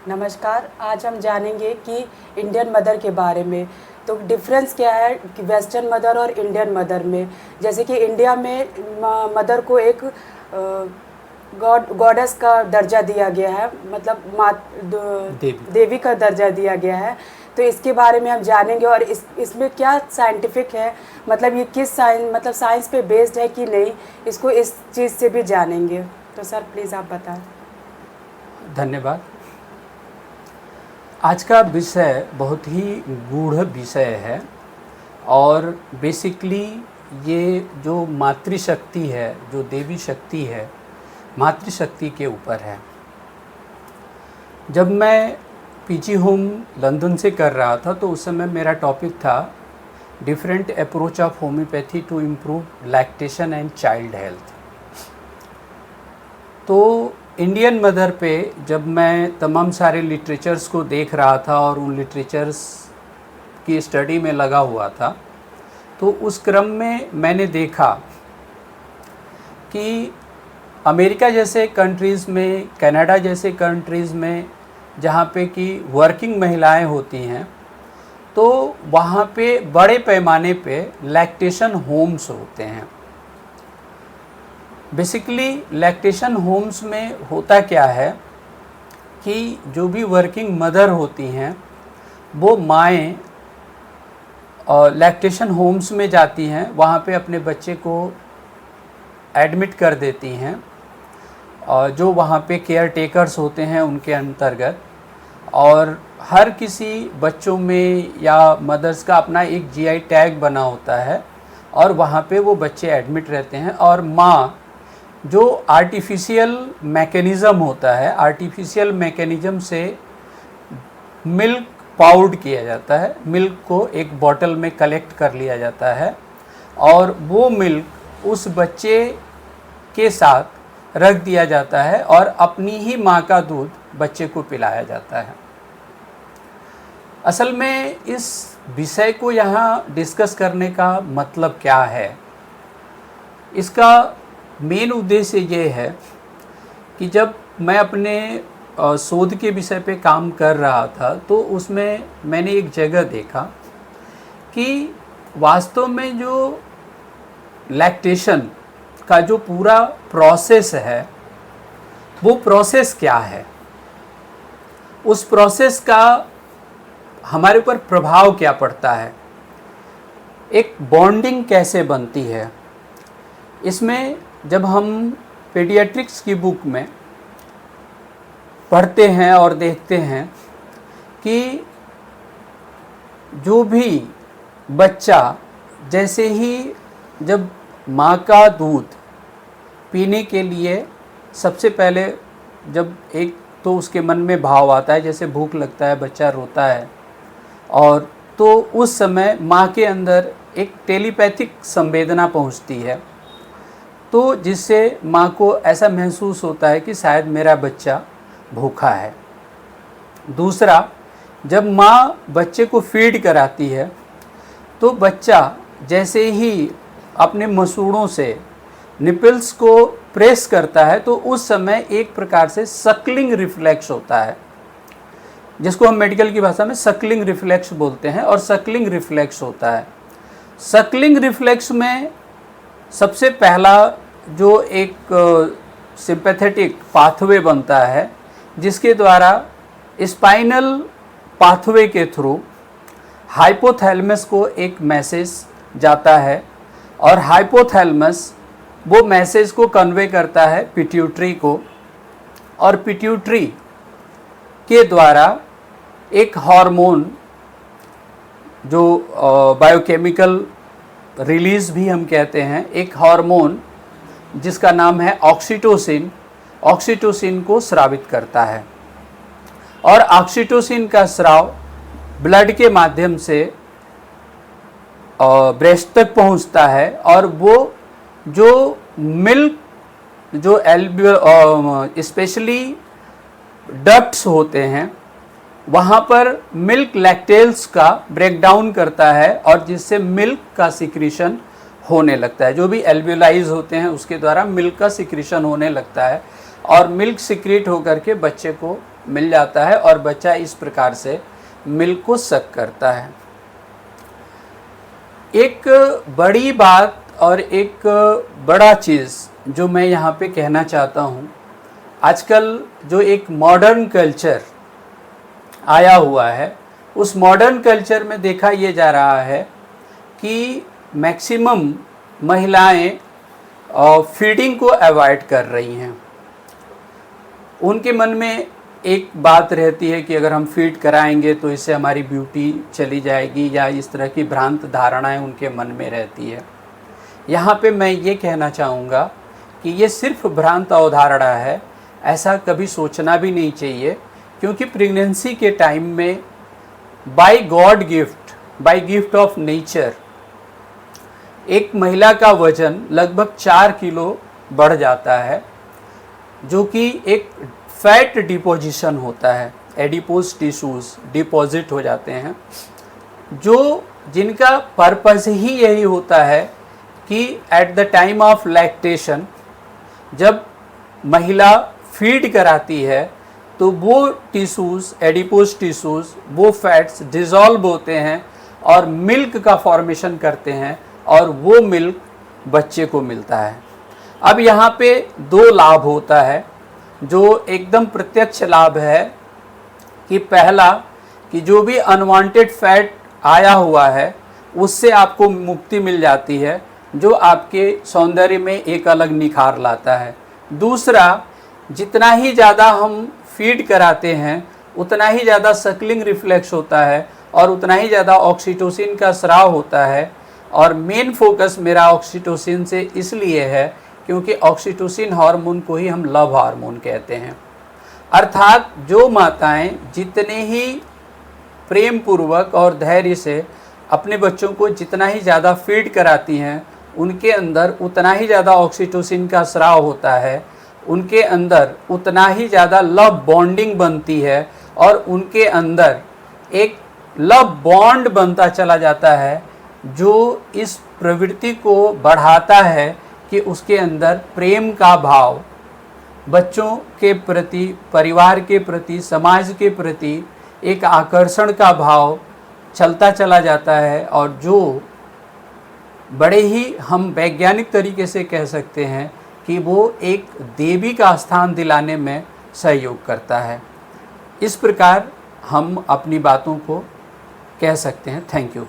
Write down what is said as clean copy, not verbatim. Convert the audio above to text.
नमस्कार। आज हम जानेंगे कि इंडियन मदर के बारे में। तो डिफरेंस क्या है कि वेस्टर्न मदर और इंडियन मदर में। जैसे कि इंडिया में मदर को एक गॉडेस का दर्जा दिया गया है, मतलब देवी का दर्जा दिया गया है। तो इसके बारे में हम जानेंगे और इसमें क्या साइंटिफिक है, मतलब ये किस साइंस पे बेस्ड है कि नहीं, इसको इस चीज़ से भी जानेंगे। तो सर प्लीज़ आप बताएं। धन्यवाद। आज का विषय बहुत ही गूढ़ विषय है और बेसिकली ये जो मातृशक्ति है, जो देवी शक्ति है, मातृशक्ति के ऊपर है। जब मैं पीजी होम लंदन से कर रहा था तो उस समय मेरा टॉपिक था different approach of homeopathy to improve lactation and child health. तो इंडियन मदर पे जब मैं तमाम सारे लिटरेचर्स को देख रहा था और उन लिटरेचर्स की स्टडी में लगा हुआ था, तो उस क्रम में मैंने देखा कि अमेरिका जैसे कंट्रीज़ में, कनाडा जैसे कंट्रीज़ में जहाँ पे कि वर्किंग महिलाएं होती हैं, तो वहाँ पे बड़े पैमाने पे लैक्टेशन होम्स होते हैं। बेसिकली लैक्टेशन होम्स में होता क्या है कि जो भी वर्किंग मदर होती हैं वो माएँ लैक्टेशन होम्स में जाती हैं, वहाँ पे अपने बच्चे को एडमिट कर देती हैं और जो वहाँ पे केयर टेकर्स होते हैं उनके अंतर्गत। और हर किसी बच्चों में या मदर्स का अपना एक जीआई टैग बना होता है और वहाँ पे वो बच्चे एडमिट रहते हैं और माँ जो आर्टिफिशियल मैकेनिज़्म होता है, आर्टिफिशियल मैकेनिज़्म से मिल्क पाउड किया जाता है, मिल्क को एक बॉटल में कलेक्ट कर लिया जाता है और वो मिल्क उस बच्चे के साथ रख दिया जाता है और अपनी ही माँ का दूध बच्चे को पिलाया जाता है। असल में इस विषय को यहाँ डिस्कस करने का मतलब क्या है, इसका मेन उद्देश्य ये है कि जब मैं अपने शोध के विषय पे काम कर रहा था तो उसमें मैंने एक जगह देखा कि वास्तव में जो लैक्टेशन का जो पूरा प्रोसेस है वो प्रोसेस क्या है, उस प्रोसेस का हमारे ऊपर प्रभाव क्या पड़ता है, एक बॉन्डिंग कैसे बनती है। इसमें जब हम पीडियाट्रिक्स की बुक में पढ़ते हैं और देखते हैं कि जो भी बच्चा जैसे ही जब माँ का दूध पीने के लिए सबसे पहले जब एक तो उसके मन में भाव आता है, जैसे भूख लगता है, बच्चा रोता है, और तो उस समय माँ के अंदर एक टेलीपैथिक संवेदना पहुँचती है, तो जिससे माँ को ऐसा महसूस होता है कि शायद मेरा बच्चा भूखा है। दूसरा, जब माँ बच्चे को फीड कराती है तो बच्चा जैसे ही अपने मसूड़ों से निपल्स को प्रेस करता है तो उस समय एक प्रकार से सकलिंग रिफ्लेक्स होता है, जिसको हम मेडिकल की भाषा में सकलिंग रिफ्लेक्स बोलते हैं। और सकलिंग रिफ्लेक्स होता है, सकलिंग रिफ्लेक्स में सबसे पहला जो एक सिंपैथेटिक पाथवे बनता है, जिसके द्वारा स्पाइनल पाथवे के थ्रू हाइपोथैलेमस को एक मैसेज जाता है और हाइपोथैलेमस वो मैसेज को कन्वे करता है पिट्यूटरी को, और पिट्यूटरी के द्वारा एक हार्मोन जो बायोकेमिकल रिलीज़ भी हम कहते हैं, एक हार्मोन जिसका नाम है ऑक्सीटोसिन, ऑक्सीटोसिन को स्रावित करता है। और ऑक्सीटोसिन का स्राव ब्लड के माध्यम से ब्रेस्ट तक पहुंचता है और वो जो मिल्क जो स्पेशली डक्ट्स होते हैं वहाँ पर मिल्क लैक्टेल्स का ब्रेकडाउन करता है और जिससे मिल्क का सिक्रीशन होने लगता है। जो भी एल्वियोलाइज होते हैं उसके द्वारा मिल्क का सिक्रीशन होने लगता है और मिल्क सिक्रीट होकर के बच्चे को मिल जाता है और बच्चा इस प्रकार से मिल्क को सक करता है। एक बड़ी बात और एक बड़ा चीज़ जो मैं यहाँ पे कहना चाहता हूँ, आजकल जो एक मॉडर्न कल्चर आया हुआ है, उस मॉडर्न कल्चर में देखा ये जा रहा है कि मैक्सिमम महिलाएं फीडिंग को अवॉइड कर रही हैं। उनके मन में एक बात रहती है कि अगर हम फीड कराएंगे तो इससे हमारी ब्यूटी चली जाएगी, या इस तरह की भ्रांत धारणाएं उनके मन में रहती है। यहाँ पे मैं ये कहना चाहूँगा कि ये सिर्फ भ्रांत अवधारणा है, ऐसा कभी सोचना भी नहीं चाहिए, क्योंकि प्रेगनेंसी के टाइम में by God gift, by gift of nature, एक महिला का वजन लगभग 4 किलो बढ़ जाता है, जो कि एक फैट डिपोजिशन होता है, एडिपोज टिश्यूज डिपॉजिट हो जाते हैं, जो जिनका पर्पस ही यही होता है कि at the time of lactation जब महिला फीड कराती है तो वो टिश्यूज, एडिपोज टिश्यूज, वो फैट्स डिज़ोल्व होते हैं और मिल्क का फॉर्मेशन करते हैं, और वो मिल्क बच्चे को मिलता है। अब यहाँ पे 2 लाभ होता है, जो एकदम प्रत्यक्ष लाभ है कि पहला कि जो भी अनवांटेड फैट आया हुआ है उससे आपको मुक्ति मिल जाती है, जो आपके सौंदर्य में एक अलग निखार लाता है। दूसरा, जितना ही ज़्यादा हम फीड कराते हैं उतना ही ज़्यादा सकलिंग रिफ्लेक्स होता है और उतना ही ज़्यादा ऑक्सीटोसिन का स्राव होता है। और मेन फोकस मेरा ऑक्सीटोसिन से इसलिए है क्योंकि ऑक्सीटोसिन हार्मोन को ही हम लव हार्मोन कहते हैं। अर्थात जो माताएं जितने ही प्रेम पूर्वक और धैर्य से अपने बच्चों को जितना ही ज़्यादा फीड कराती हैं, उनके अंदर उतना ही ज़्यादा ऑक्सीटोसिन का स्राव होता है, उनके अंदर उतना ही ज़्यादा लव बॉन्डिंग बनती है, और उनके अंदर एक लव बॉन्ड बनता चला जाता है, जो इस प्रवृत्ति को बढ़ाता है कि उसके अंदर प्रेम का भाव, बच्चों के प्रति, परिवार के प्रति, समाज के प्रति एक आकर्षण का भाव चलता चला जाता है, और जो बड़े ही हम वैज्ञानिक तरीके से कह सकते हैं कि वो एक देवी का स्थान दिलाने में सहयोग करता है। इस प्रकार हम अपनी बातों को कह सकते हैं। Thank you.